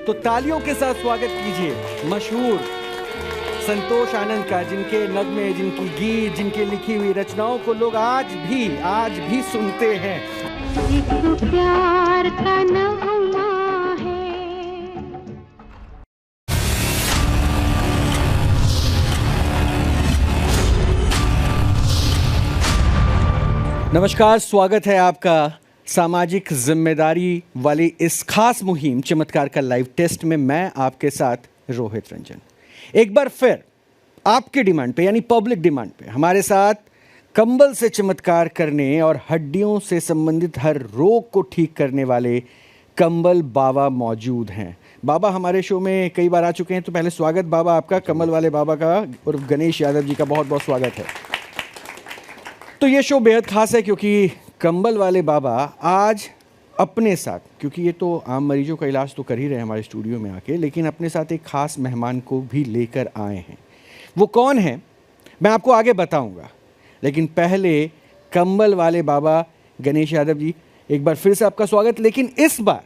तो तालियों के साथ स्वागत कीजिए मशहूर संतोष आनंद का, जिनके नगमे, जिनकी गीत, जिनके लिखी हुई रचनाओं को लोग आज भी सुनते हैं। एक प्यार का नगमा है। नमस्कार, स्वागत है आपका सामाजिक जिम्मेदारी वाली इस खास मुहिम चमत्कार का लाइव टेस्ट में। मैं आपके साथ रोहित रंजन। एक बार फिर आपके डिमांड पे, यानी पब्लिक डिमांड पे, हमारे साथ कंबल से चमत्कार करने और हड्डियों से संबंधित हर रोग को ठीक करने वाले कंबल बाबा मौजूद हैं। बाबा हमारे शो में कई बार आ चुके हैं, तो पहले स्वागत बाबा आपका, कंबल वाले बाबा का और गणेश यादव जी का बहुत बहुत स्वागत है। तो ये शो बेहद खास है क्योंकि कंबल वाले बाबा आज अपने साथ, क्योंकि ये तो आम मरीजों का इलाज तो कर ही रहे हैं हमारे स्टूडियो में आके, लेकिन अपने साथ एक खास मेहमान को भी लेकर आए हैं। वो कौन है मैं आपको आगे बताऊंगा, लेकिन पहले कंबल वाले बाबा गणेश यादव जी, एक बार फिर से आपका स्वागत। लेकिन इस बार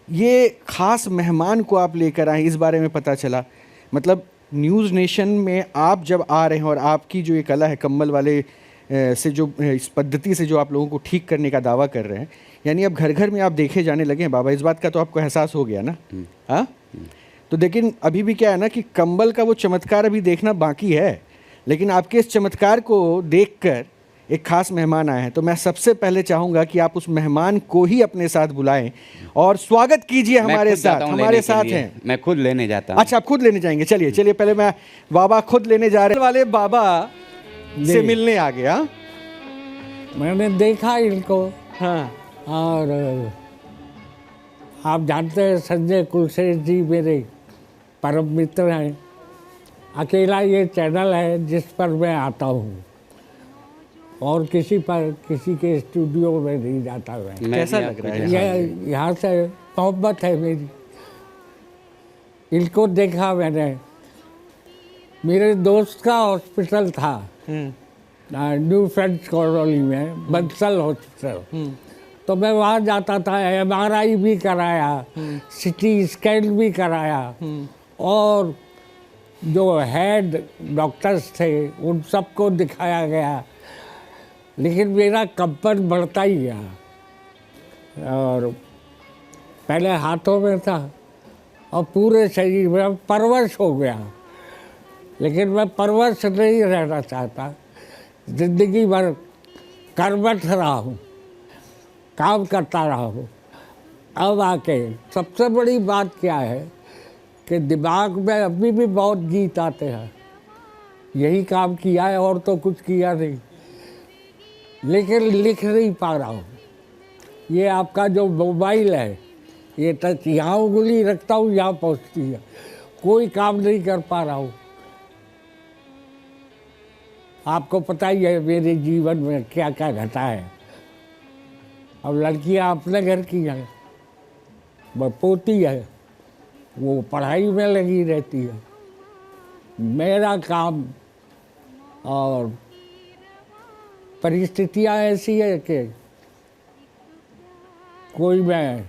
ये खास मेहमान को आप लेकर आए, इस बारे में पता चला, मतलब न्यूज़ नेशन में आप जब आ रहे हैं और आपकी जो ये कला है कंबल वाले से, जो इस पद्धति से जो आप लोगों को ठीक करने का दावा कर रहे हैं, यानी अब घर घर में आप देखे जाने लगे हैं बाबा। इस बात का तो आपको एहसास हो गया ना? हाँ। तो लेकिन अभी भी क्या है ना कि कंबल का वो चमत्कार अभी देखना बाकी है, लेकिन आपके इस चमत्कार को देखकर एक खास मेहमान आए हैं। तो मैं सबसे पहले चाहूँगा कि आप उस मेहमान को ही अपने साथ बुलाएं और स्वागत कीजिए हमारे साथ। हमारे साथ हैं, मैं खुद लेने जाता हूँ। अच्छा, आप खुद लेने जाएंगे? चलिए चलिए, पहले मैं बाबा खुद लेने जा रहे वाले बाबा से मिलने आ गया। मैंने देखा इनको। हाँ। और आप जानते हैं संजय कुलशेख जी मेरे परम मित्र हैं। अकेला ये चैनल है जिस पर मैं आता हूँ और किसी के स्टूडियो में नहीं जाता मैं। कैसा लग रहा है? ये यहाँ से मोहब्बत है मेरी। इनको देखा मैंने, मेरे दोस्त का हॉस्पिटल था न्यू फ्रेंड्स कॉलोनी में, बंसल हॉस्पिटल। तो मैं वहाँ जाता था, MRI भी कराया, CT स्कैन भी कराया, और जो हेड डॉक्टर्स थे उन सबको दिखाया गया, लेकिन मेरा कंपन बढ़ता ही गया। और पहले हाथों में था और पूरे शरीर में परवश हो गया, लेकिन मैं परवश नहीं रहना चाहता। जिंदगी भर कर्मठ रहा हूँ, काम करता रहा हूँ। अब आके सबसे बड़ी बात क्या है कि दिमाग में अभी भी बहुत गीत आते हैं। यही काम किया है और तो कुछ किया नहीं, लेकिन लिख नहीं पा रहा हूँ। ये आपका जो मोबाइल है, ये टच, यहाँ उंगली रखता हूँ यहाँ पहुँचती है, कोई काम नहीं कर पा रहा हूँ। आपको पता ही है मेरे जीवन में क्या क्या घटा है। अब लड़कियाँ अपने घर की हैं, वह पोती है, वो पढ़ाई में लगी रहती है। मेरा काम और परिस्थितियाँ ऐसी है कि कोई मैं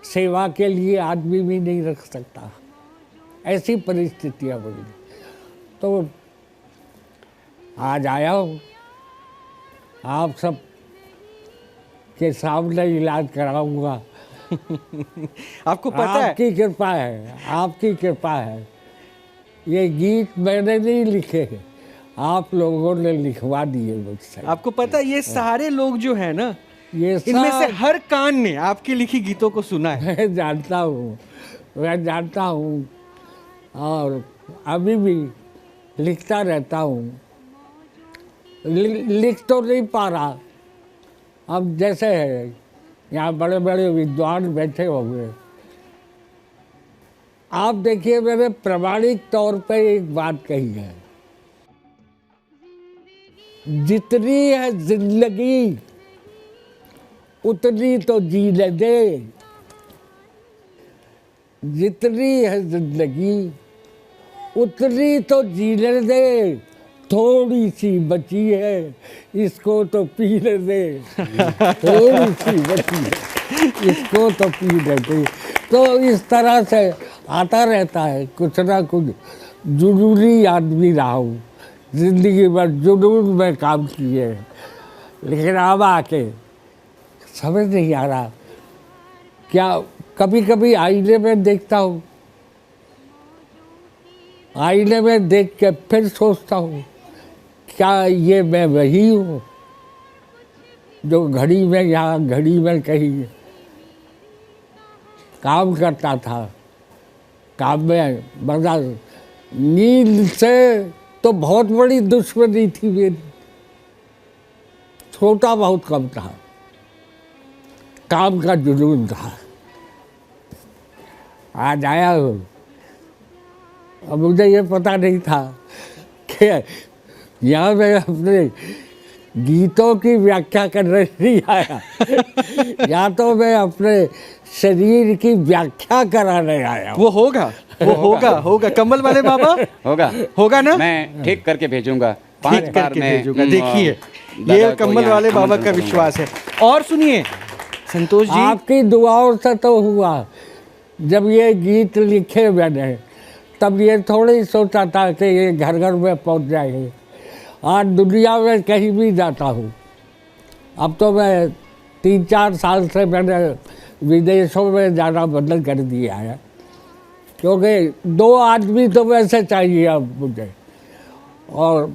सेवा के लिए आदमी भी नहीं रख सकता, ऐसी परिस्थितियाँ बनी। तो आज आया हूँ आप सब के सामने इलाज कराऊंगा। आपको पता है, आपकी कृपा है, आपकी कृपा है। ये गीत मैंने नहीं लिखे, आप लोगों ने लिखवा दिए मुझसे। आपको पता है ये सारे लोग जो है ना, ये इनमें से हर कान ने आपकी लिखी गीतों को सुना है। मैं जानता हूँ और अभी भी लिखता रहता हूँ। लिख तो नहीं पा रहा। अब जैसे है यहाँ बड़े बड़े विद्वान बैठे होंगे, आप देखिए मैंने प्रमाणिक तौर पे एक बात कही है, जितनी है जिंदगी उतनी तो जीने दे, जितनी है जिंदगी उतनी तो जीने दे, थोड़ी सी बची है इसको तो पीने दे, थोड़ी सी बची है इसको तो पीने दे। तो इस तरह से आता रहता है कुछ ना कुछ। जुनूनी आदमी रहा हूँ, जिंदगी भर जुनून में काम किए हैं। लेकिन अब आके समझ नहीं आ रहा, क्या कभी कभी आईने में देखता हूँ, आईने में देख के फिर सोचता हूँ, क्या ये मैं वही हूँ जो घड़ी में यहाँ घड़ी में कहीं काम करता था। काम में मजा, नींद से तो बहुत बड़ी दुश्मनी थी मेरी, छोटा बहुत कम था, काम का जुनून था। आज आया हूँ, अब मुझे ये पता नहीं था कि यहाँ मैं अपने गीतों की व्याख्या करने नहीं आया, या तो मैं अपने शरीर की व्याख्या कराने आया हूँ। वो होगा कम्बल वाले बाबा। होगा ना, मैं ठीक करके भेजूंगा। ठीक करके भेजूंगा। देखिए, ये कम्बल वाले बाबा का विश्वास है। और सुनिए संतोष जी, आपकी दुआओं से तो हुआ। जब ये गीत लिखे मैंने, तब ये थोड़ी सोचा था कि ये घर घर में पहुंच जाएंगे। आज दुनिया में कहीं भी जाता हूँ। अब तो मैं 3-4 साल से मैंने विदेशों में जाना बंद कर दिया है, क्योंकि 2 आदमी तो वैसे चाहिए अब मुझे। और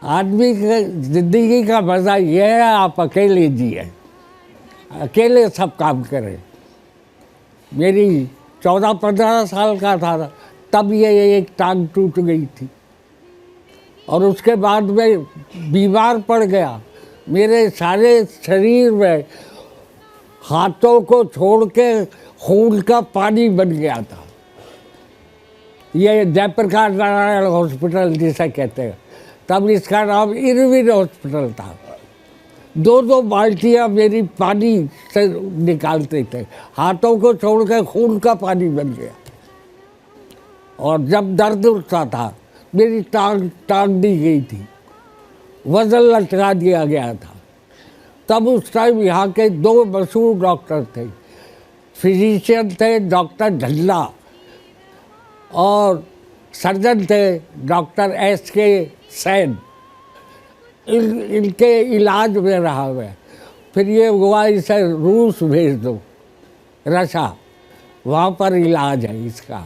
आदमी के ज़िंदगी का मज़ा ये है, आप अकेले जिए, अकेले सब काम करें। मेरी 14-15 साल का था तब ये एक टांग टूट गई थी, और उसके बाद मैं बीमार पड़ गया। मेरे सारे शरीर में हाथों को छोड़ के खून का पानी बन गया था। ये जयप्रकाश नारायण हॉस्पिटल जिसे कहते हैं, तब इसका नाम इरविन हॉस्पिटल था। 2-2 बाल्टियाँ मेरी पानी से निकालते थे, हाथों को छोड़ के खून का पानी बन गया। और जब दर्द उठता था, मेरी टांग दी गई थी, वजन लटका दिया गया था। तब उस टाइम यहाँ के 2 मशहूर डॉक्टर थे, फिजिशियन थे डॉक्टर ढल्ला, और सर्जन थे डॉक्टर SK सैन। इनके इलाज में रहा मैं। फिर ये हुआ इसे रूस भेज दो, रशा, वहाँ पर इलाज है इसका।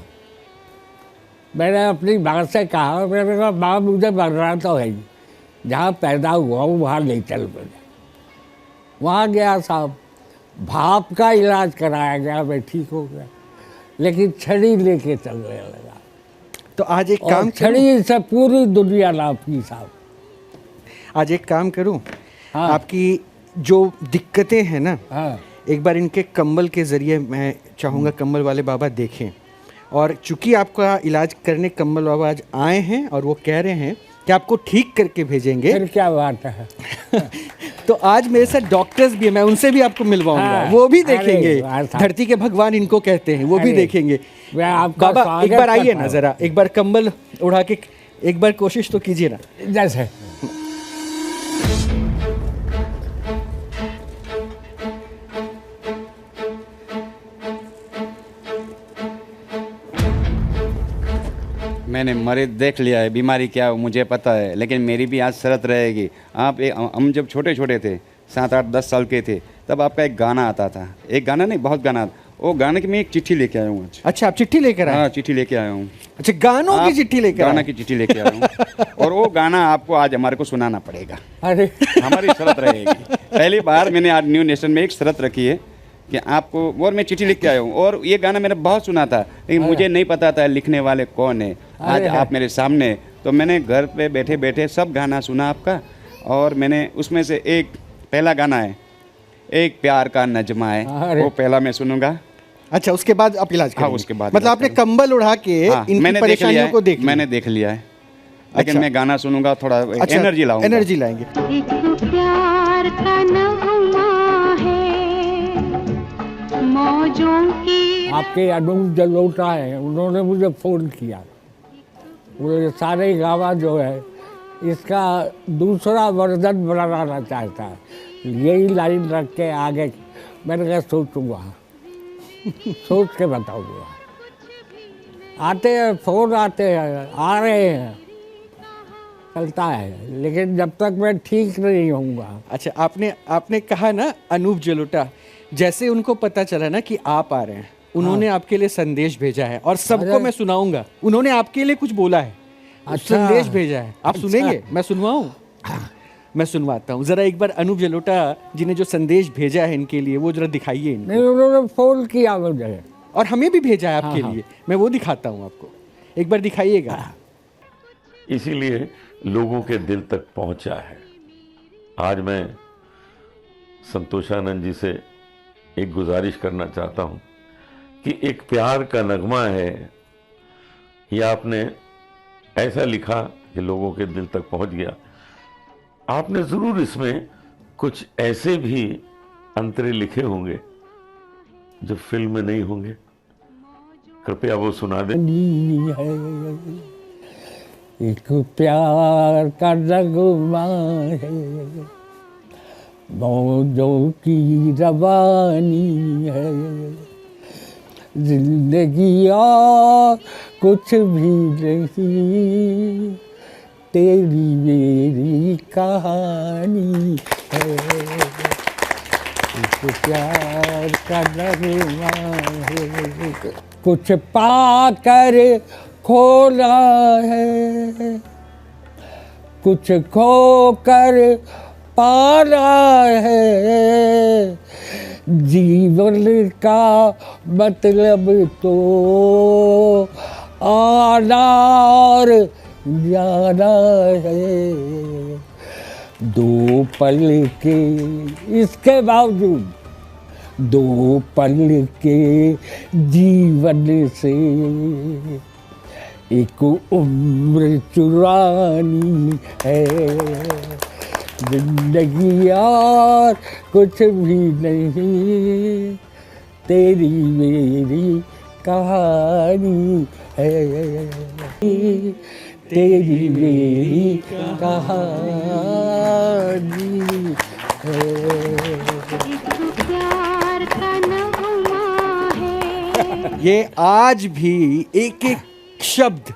मैंने अपनी माँ से कहा, मैंने कहा माँ मुझे मरना तो है ही, जहाँ पैदा हुआ हूँ वहाँ नहीं चल मुझे। वहाँ गया साहब, भाप का इलाज कराया गया, मैं ठीक हो गया, लेकिन छड़ी लेके चलने लगा। तो आज एक काम छड़ी से पूरी दुनिया नापी साहब। आज एक काम करूं, हाँ। आपकी जो दिक्कतें हैं ना, हाँ। एक बार इनके कंबल के ज़रिए मैं चाहूँगा कंबल वाले बाबा देखें। और चूंकि आपका इलाज करने कंबल बाबा आज आए हैं और वो कह रहे हैं कि आपको ठीक करके भेजेंगे, फिर क्या बात है। तो आज मेरे साथ डॉक्टर्स भी हैं, मैं उनसे भी आपको मिलवाऊंगा। हाँ। वो भी देखेंगे, अरे, धरती के भगवान इनको कहते हैं, वो भी अरे, देखेंगे। मैं आपका बाबा स्वागत एक बार आइए करता ना हूँ। ज़रा, एक बार कंबल उड़ा के एक बार कोशिश तो कीजिए ना। जैसे मैंने मरीज देख लिया है, बीमारी क्या है मुझे पता है, लेकिन मेरी भी आज शरत रहेगी। हम जब छोटे छोटे थे, 7-8-10 साल के थे, तब आपका एक गाना आता था, एक गाना नहीं बहुत गाना, वो गाने की मैं एक चिट्ठी लेके आया हूँ आज। अच्छा, आप चिट्ठी लेकर आए? हाँ, चिट्ठी लेके आया हूँ। अच्छा, गानों की चिट्ठी लेकर गाना आए? की चिट्ठी लेके आया हूँ और वो गाना आपको आज हमारे को सुनाना पड़ेगा। अरे हमारी शरत रहेगी। पहली बार मैंने आज न्यू नेशन में एक शरत रखी है कि आपको, और मैं चिट्ठी लिख के आया हूँ, और ये गाना मैंने बहुत सुना था, लेकिन मुझे नहीं पता था लिखने वाले कौन है। आज आप मेरे सामने, तो मैंने घर पे बैठे बैठे सब गाना सुना आपका, और मैंने उसमें से एक पहला गाना है, एक प्यार का नजमा है, वो पहला मैं सुनूंगा। अच्छा, उसके बाद आप इलाज करेंगे? हाँ, उसके बाद मतलब आपने कंबल उड़ा के हाँ, इनकी मैंने परेशानियों को देख लिया? मैंने देख लिया है, लेकिन अच्छा। मैं गाना सुनूंगा, थोड़ा अच्छा, एनर्जी लाऊंगा। एनर्जी लाएंगे। एक प्यार का नगमा है, मौजों की। आपके अनूप जलोटा है, उन्होंने मुझे फ़ोन किया, बोले सारे गावा जो है इसका दूसरा वर्जन बनाना चाहता है, यही लाइन रख के आगे। मैंने कहा सोचूंगा, सोच के बताऊंगा। आते हैं, फोन आते हैं, आ रहे हैं, चलता है, लेकिन जब तक मैं ठीक नहीं होऊंगा। अच्छा, आपने कहा ना अनूप जलोटा, जैसे उनको पता चला ना कि आप आ रहे हैं, उन्होंने आपके लिए संदेश भेजा है और सबको अरे। मैं सुनाऊंगा। उन्होंने आपके लिए कुछ बोला है, अच्छा। संदेश भेजा है, आप अच्छा। सुनेंगे? मैं सुनवाऊं? मैं सुनवाता हूँ जरा। एक बार अनूप जलोटा जी ने जो संदेश भेजा है इनके लिए, वो जरा दिखाइए इनको। नहीं, उन्होंने फोन किया मुझे। और हमें भी भेजा है आपके हाँ, लिए, मैं वो दिखाता हूँ आपको, एक बार दिखाइएगा। इसीलिए लोगों के दिल तक पहुंचा है। आज मैं संतोषानंद जी से एक गुजारिश करना चाहता हूं कि एक प्यार का नगमा है, ये आपने ऐसा लिखा कि लोगों के दिल तक पहुंच गया। आपने जरूर इसमें कुछ ऐसे भी अंतरे लिखे होंगे जो फिल्म में नहीं होंगे, कृपया वो सुना दें। है एक प्यार का नगमा है, मौजों की रवानी है, जिंदगी और कुछ भी नहीं, तेरी मेरी कहानी है। एक प्यार का नगमा है, कुछ पाकर खोना है, कुछ खोकर पाना है, जीवन का मतलब तो आना और जाना है। दो पल के इसके बावजूद, दो पल के जीवन से एक उम्र चुरानी है, जिंदगी और कुछ भी नहीं, तेरी मेरी कहानी है, तेरी मेरी कहानी है। प्यार का नगमा है। ये आज भी एक एक शब्द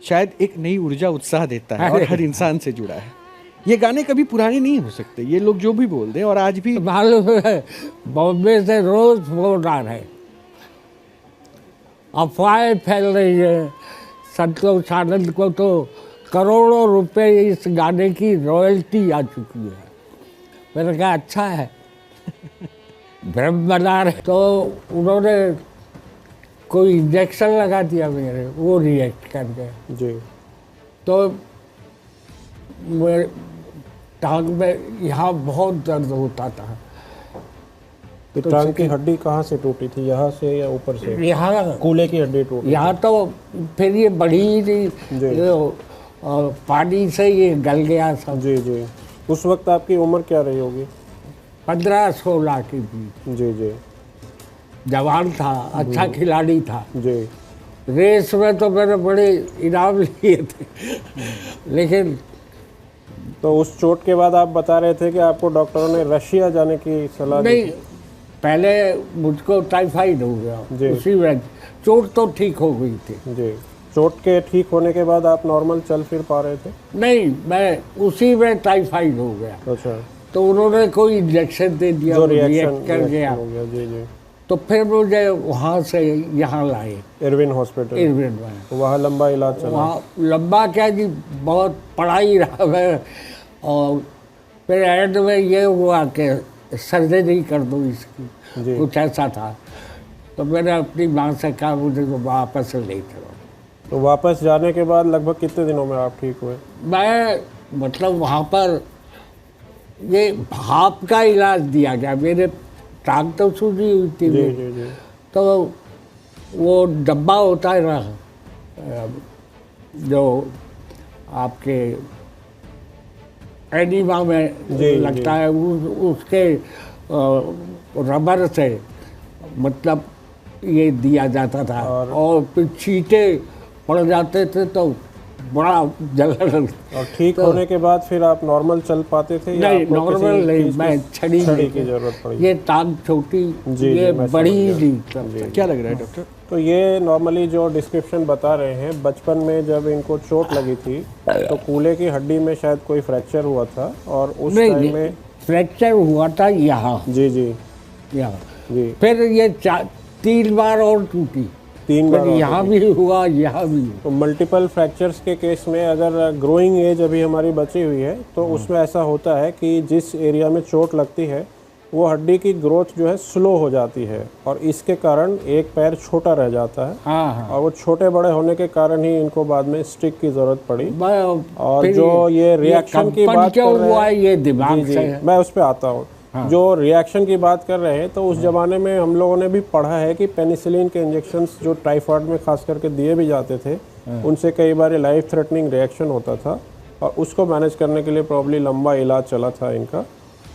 शायद एक नई ऊर्जा उत्साह देता है और हर इंसान से जुड़ा है। ये गाने कभी पुराने नहीं हो सकते, ये लोग जो भी बोल दें, और आज भी मालूम है बॉम्बे से रोज फोन आ रहे, अफवाहें फैल रही है। संतोष आनंद को तो करोड़ों रुपए इस गाने की रॉयल्टी आ चुकी है। मैंने कहा अच्छा है, ब्रह्म बना रहे। तो उन्होंने कोई इंजेक्शन लगा दिया मेरे, वो रिएक्ट कर गया जी। तो मेरे टांग में यहाँ बहुत दर्द होता था। तो टांग की हड्डी कहाँ से टूटी थी, यहाँ से या ऊपर से? यहाँ कूल्हे की हड्डी टूटी? यहाँ तो फिर ये बढ़ी ही जी। नहीं, पानी से ये गल गया सब। जी जी। उस वक्त आपकी उम्र क्या रही होगी? 15-16 की थी। जी जी। जवान था, अच्छा खिलाड़ी था। जी। रेस में तो मैंने बड़े इनाम लिए थे, लेकिन तो उस चोट के बाद आप बता रहे थे कि आपको डॉक्टरों ने रशिया जाने की सलाह दी नहीं, थी। पहले मुझको टाइफाइड हो गया, जी। उसी में चोट तो ठीक हो गई थी। जी। चोट के ठीक होने के बाद आप नॉर्मल चल फिर पा रहे थे? नहीं, मैं उसी में टाइफाइड हो गया। अच्छा। तो उन्होंने कोई इंजेक्शन दे दिया, जो रिएक्ट रिएक्शन कर गया। हो गया। जी जी। तो फिर मुझे वहाँ से यहाँ लाए, इरविन हॉस्पिटल। इरविन में। वहाँ लंबा इलाज चला? वहाँ लंबा क्या जी, बहुत पढ़ाई रहा मैं। और फिर एंड में ये हुआ कि सर्जरी कर दो इसकी, जी। कुछ ऐसा था। तो मैंने अपनी माँ से कहा मुझे तो वापस ले चलो। तो वापस जाने के बाद लगभग कितने दिनों में आप ठीक हुए? मैं मतलब वहाँ पर ये भाप का इलाज दिया गया, मेरे टांग तो सूजी हुई थी जी मेरी। जी जी। तो वो डब्बा होता है ना, जो आपके एनिमा में जी, लगता है, उसके रबर से मतलब ये दिया जाता था। और फिर छींटे पड़ जाते थे तो बड़ा जलन। और ठीक होने के बाद फिर आप नॉर्मल चल पाते थे या नहीं, आपको नॉर्मल किसी नहीं, चीज़ मैं छड़ी की जरूरत पड़ी? ये टांग छोटी, जी, ये मैं समझ बड़ी गया। नहीं। क्या लग रहा है डॉक्टर? तो ये नॉर्मली जो डिस्क्रिप्शन बता रहे हैं, बचपन में जब इनको चोट लगी थी तो कूल्हे की हड्डी में शायद कोई फ्रैक्चर हुआ था और उस टाइम नहीं, में फ्रैक्चर हुआ था यहाँ, जी जी यहाँ। जी फिर ये 3 बार और टूटी, 3 बार फिर और यहाँ भी हुआ, यहाँ भी हुआ। तो मल्टीपल फ्रैक्चर्स के केस में अगर ग्रोइंग एज अभी हमारी बची हुई है तो उसमें ऐसा होता है कि जिस एरिया में चोट लगती है वो हड्डी की ग्रोथ जो है स्लो हो जाती है और इसके कारण एक पैर छोटा रह जाता है हाँ हाँ। और वो छोटे बड़े होने के कारण ही इनको बाद में स्टिक की जरूरत पड़ी। और फिर जो ये रिएक्शन की कंपन बात क्यों कर रहे हुआ हैं, है, ये दिमाग जी, से जी, है। मैं उस पर आता हूँ। जो रिएक्शन की बात कर रहे हैं तो उस जमाने में हम लोगों ने भी पढ़ा है कि पेनिसिलिन के इंजेक्शंस जो टाइफाइड में खास करके दिए भी जाते थे, उनसे कई बार लाइफ थ्रेटनिंग रिएक्शन होता था और उसको मैनेज करने के लिए प्रॉब्ली लंबा इलाज चला था इनका।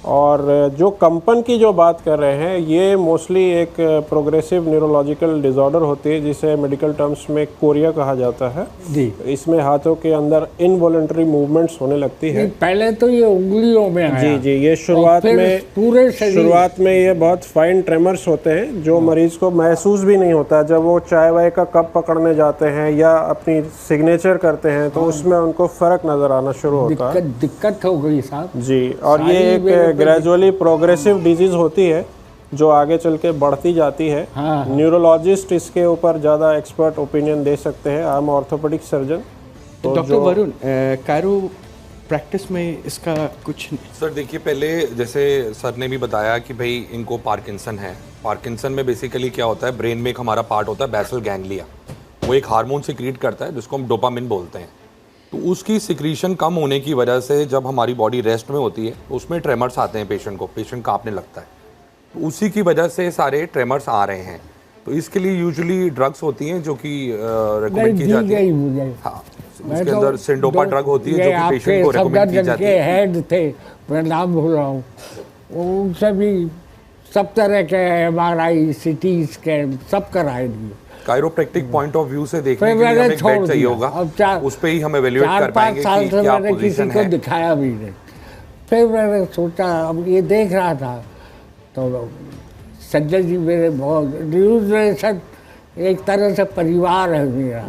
और जो कंपन की जो बात कर रहे हैं ये मोस्टली एक प्रोग्रेसिव न्यूरोलॉजिकल डिसऑर्डर होती है जिसे मेडिकल टर्म्स में कोरिया कहा जाता है जी। इसमें हाथों के अंदर इनवॉलंटरी मूवमेंट्स होने लगती है। नहीं, पहले तो ये उंगलियों में आया। जी जी, ये और शुरुआत फिर में पूरे शरीर। शुरुआत में ये बहुत फाइन ट्रेमर्स होते हैं जो मरीज को महसूस भी नहीं होता। जब वो चाय वाय का कप पकड़ने जाते हैं या अपनी सिग्नेचर करते हैं तो उसमें उनको फर्क नजर आना शुरू होता है। दिक्कत हो गई साहब जी, और ये सारी मेरे एक को ग्रेजुअली प्रोग्रेसिव डिजीज होती है जो आगे चल के बढ़ती जाती है। हाँ। न्यूरोलॉजिस्ट इसके ऊपर ज़्यादा एक्सपर्ट ओपिनियन दे सकते हैं। I am orthopaedic surgeon. तो डॉक्टर वरुण, कायरो प्रैक्टिस में इसका कुछ सर देखिए, पहले जैसे सर ने भी बताया कि भाई इनको पार्किंसन है। पार्किंसन में बेसिकली क्या होता है, ब्रेन में एक हमारा पार्ट होता है बेसल गैंग्लिया, वो एक हार्मोन सिक्रीट करता है जिसको हम डोपामिन बोलते हैं। तो उसकी सिक्रीशन कम होने की वजह से जब हमारी बॉडी रेस्ट में होती है तो उसमें ट्रेमर्स आते हैं पेशेंट को, पेशेंट कांपने लगता है। तो उसी की वजह से सारे ट्रेमर्स आ रहे हैं। तो इसके लिए यूजुअली ड्रग्स होती हैं जो कि रिकमेंड की जाती है। मुझे हाँ, उसके अंदर सिंडोपा ड्रग होती है जो कि पेशेंट को रिकमेंड की जाती है। हेड थे, मैं नाम भूल रहा हूँ, उनसे भी सब तरह के MRI CT स्कैन सब कराए दिए। कायरोप्रैक्टिक पॉइंट ऑफ व्यू से देखने फिर के लिए मैंने हमें एक छोड़ बेड चाहिए दिया। होगा, अब उस पे ही हम एवेल्युएट कर 4-5 पाएंगे साल कि से क्या मैंने किसी पोजीशन को है। दिखाया भी नहीं। फिर मैंने सोचा, अब ये देख रहा था तो संजय जी मेरे बहुत न्यूज रिलेशन एक तरह से परिवार है मेरा।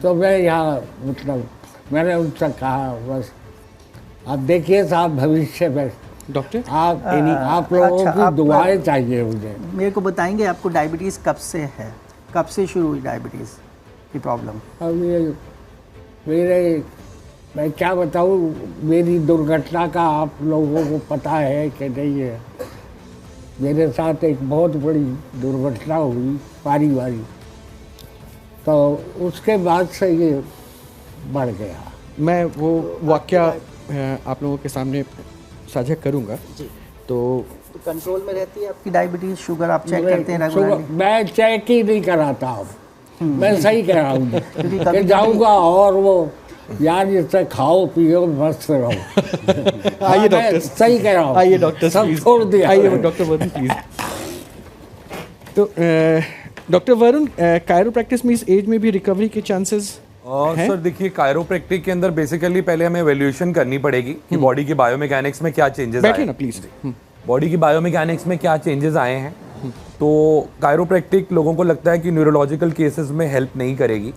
तो मैं यहाँ मतलब मैंने उनसे कहा बस आप देखिए साहब भविष्य में डॉक्टर आप लोगों अच्छा, की आप- दुआएं चाहिए मुझे। मेरे को बताएंगे आपको डायबिटीज़ कब से है, कब से शुरू हुई डायबिटीज़ की प्रॉब्लम? अब ये मेरे मैं क्या बताऊँ, मेरी दुर्घटना का आप लोगों को पता है कि नहीं है। मेरे साथ एक बहुत बड़ी दुर्घटना हुई पारिवारिक, तो उसके बाद से ये बढ़ गया। मैं वो वाक्या आप लोगों के सामने साझा करूंगा। तो कंट्रोल में रहती है आपकी डायबिटीज़? शुगर आप चेक करते हैं शुगर- रेगुलरली? मैं चेक ही नहीं कराता अब, मैं सही कह रहा हूँ क्योंकि कि कभी जाऊँगा और वो यार इससे खाओ पियो मस्त रहो। आइए मैं डॉक्टर, सही कह रहा हूँ। आइए डॉक्टर, सब प्लीज छोड़ दिया आइए मैंने। Doctor Varun please. तो डॉक्टर वरुण, कायरो प्रैक्टिस में इस एज में भी रिकवरी के चांसेस हैं? सर देखिए, कायरोप्रैक्टिक के अंदर बेसिकली पहले हमें एवेल्युएशन करनी पड़ेगी कि बॉडी के बायोमैकेनिक्स में क्या चेंजेस आए। बैठिए ना प्लीज। बॉडी की बायोमैकेनिक्स में क्या चेंजेस आए हैं। तो कायरोप्रैक्टिक लोगों को लगता है कि न्यूरोलॉजिकल केसेस में हेल्प नहीं करेगी,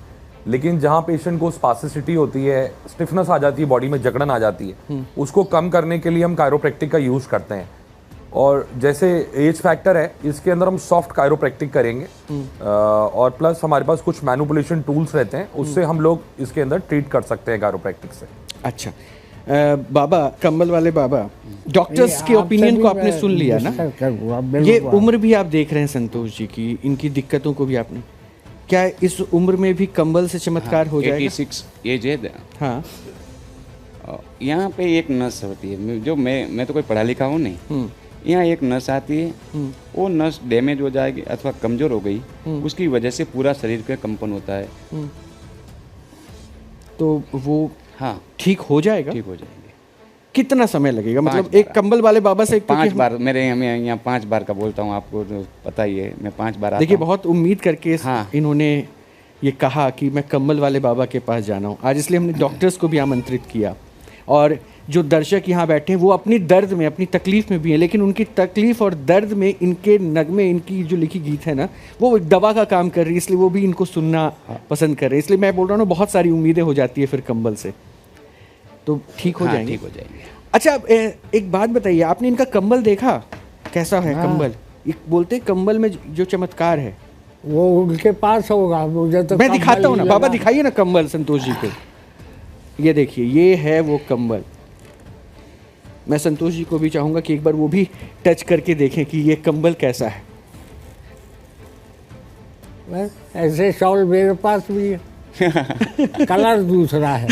लेकिन जहां पेशेंट को स्पास्टिसिटी होती है, स्टिफनेस आ जाती है, बॉडी में जकड़न आ जाती है, उसको कम करने के लिए हम कायरोप्रैक्टिक का यूज़ करते हैं। और जैसे एज फैक्टर है, इसके अंदर हम सॉफ्ट कायरोप्रैक्टिक करेंगे और प्लस हमारे पास कुछ मैनिपुलेशन टूल्स रहते हैं, उससे हम लोग इसके अंदर ट्रीट कर सकते हैं कायरोप्रैक्टिक से। अच्छा बाबा, कम्बल वाले बाबा, डॉक्टर्स के ओपिनियन को आपने सुन लिया ना। ये उम्र भी आप देख रहे हैं संतोष जी की, इनकी दिक्कतों को भी आपने, क्या इस उम्र में भी कंबल से चमत्कार हो जाएगा? 86 एज है। हाँ, यहाँ पे एक नस होती है, जो मैं तो कोई पढ़ा लिखा हूँ नहीं। यहाँ एक नस आती है, वो नस डैमेज हो जाएगी अथवा कमजोर हो गई, उसकी वजह से पूरा शरीर का कंपन होता है। तो वो हाँ, ठीक हो जाएगा? ठीक हो जाएंगे। कितना समय लगेगा? मतलब 5 एक बार। कंबल वाले बाबा से 5 बार मेरे यहाँ 5 बार का बोलता हूँ, आपको तो पता ही है, मैं 5 बार आता देखिए, हूँ। बहुत उम्मीद करके हाँ। इन्होंने ये कहा कि मैं कंबल वाले बाबा के पास जाना हूँ, आज इसलिए हमने डॉक्टर्स को भी आमंत्रित किया। और जो दर्शक यहाँ बैठे हैं वो अपनी दर्द में, अपनी तकलीफ़ में भी हैं, लेकिन उनकी तकलीफ़ और दर्द में इनके नगमे, इनकी जो लिखी गीत है ना, वो एक दवा का काम कर रही है, इसलिए वो भी इनको सुनना पसंद कर रहे हैं। इसलिए मैं बोल रहा हूँ ना, बहुत सारी उम्मीदें हो जाती है फिर कंबल से, तो ठीक हो जाएंगे। ठीक हो जाएंगे। अच्छा, अब एक बात बताइए, आपने इनका कंबल देखा कैसा है? कंबल, ये बोलते हैं कंबल में जो चमत्कार है वो उनके पास होगा, मुझे तो मैं दिखाता हूँ ना। कंबल बाबा लगा। दिखाइए ना कंबल संतोष जी को। ये देखिए, ये है वो कंबल। मैं संतोष जी को भी चाहूंगा कि एक बार वो भी टच करके देखें कि ये कंबल कैसा है। बस, ऐसे शॉल मेरे पास भी है, कलर दूसरा है।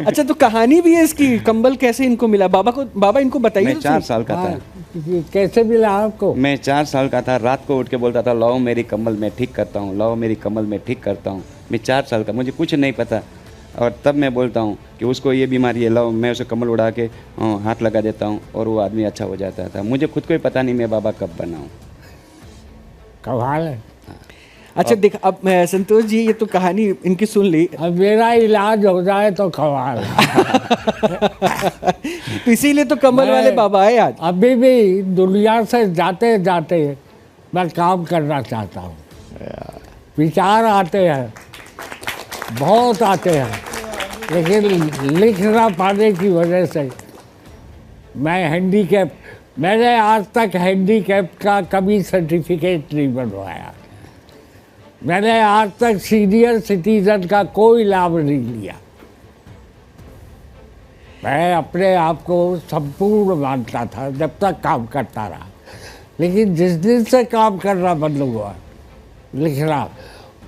अच्छा, तो कहानी भी है इसकी, कंबल कैसे इनको मिला? बाबा इनको बताइए। मैं तो 4 सही। साल का था। ये कैसे मिला आपको? मैं 4 साल का था, रात को उठ के बोलता था लाओ मेरी कम्बल मैं ठीक करता हूँ, लाओ मेरी कम्बल मैं ठीक करता हूँ। मैं 4 साल का, मुझे कुछ नहीं पता, और तब मैं बोलता हूँ कि उसको ये बीमारी है, लाओ, मैं उसे कम्बल उड़ा के हाथ लगा देता हूँ और वो आदमी अच्छा हो जाता था। मुझे खुद को ही पता नहीं मैं बाबा कब बना हूँ। कमाल है। अच्छा देख, अब मैं संतोष जी, ये तो कहानी इनकी सुन ली, अब मेरा इलाज हो जाए तो कमाल है। तो इसीलिए तो कंबल वाले बाबा आए आज। अभी भी दुनिया से जाते जाते मैं काम करना चाहता हूँ। विचार आते हैं, बहुत आते हैं, लेकिन लिख ना पाने की वजह से मैं हैंडीकैप, मैंने आज तक हैंडीकैप का कभी सर्टिफिकेट नहीं बनवाया। मैंने आज तक सीनियर सिटीजन का कोई लाभ नहीं लिया। मैं अपने आप को संपूर्ण मानता था जब तक काम करता रहा, लेकिन जिस दिन से काम करना बंद हुआ, लिखना,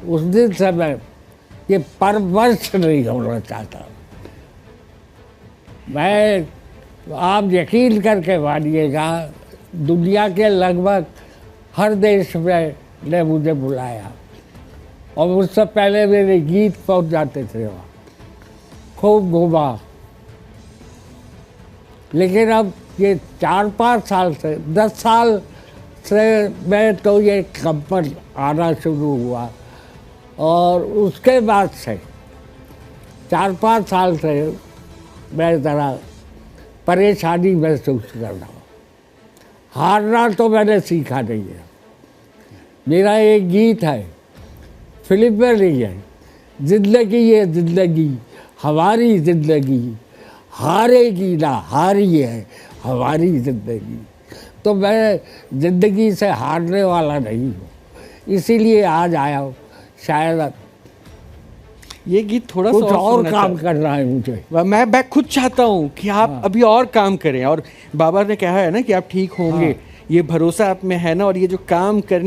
उस दिन से मैं ये परवश नहीं होना चाहता। मैं, आप यकीन करके मानिएगा, दुनिया के लगभग हर देश में ने मुझे बुलाया, और उससे पहले मेरे गीत पहुंच जाते थे वहाँ, खूब घूमा। लेकिन अब ये 4-5 साल से, 10 साल से मैं तो ये कंपन आना शुरू हुआ, और उसके बाद से 4-5 साल से मैं ज़रा परेशानी महसूस कर रहा हूँ। हारना तो मैंने सीखा नहीं है। मेरा एक गीत है, फिल्म में नहीं है, जिंदगी ये जिंदगी हमारी जिंदगी, हारेगी ना हारी है हमारी जिंदगी। तो मैं जिंदगी से हारने वाला नहीं हूँ, इसीलिए आज आया हूँ। शायद ये गीत थोड़ा कुछ सा और सुनना काम करना है मुझे। मैं खुद चाहता हूँ कि आप अभी और काम करें, और बाबा ने कहा है ना कि आप ठीक होंगे, ये भरोसा आप में है ना, और ये जो काम करने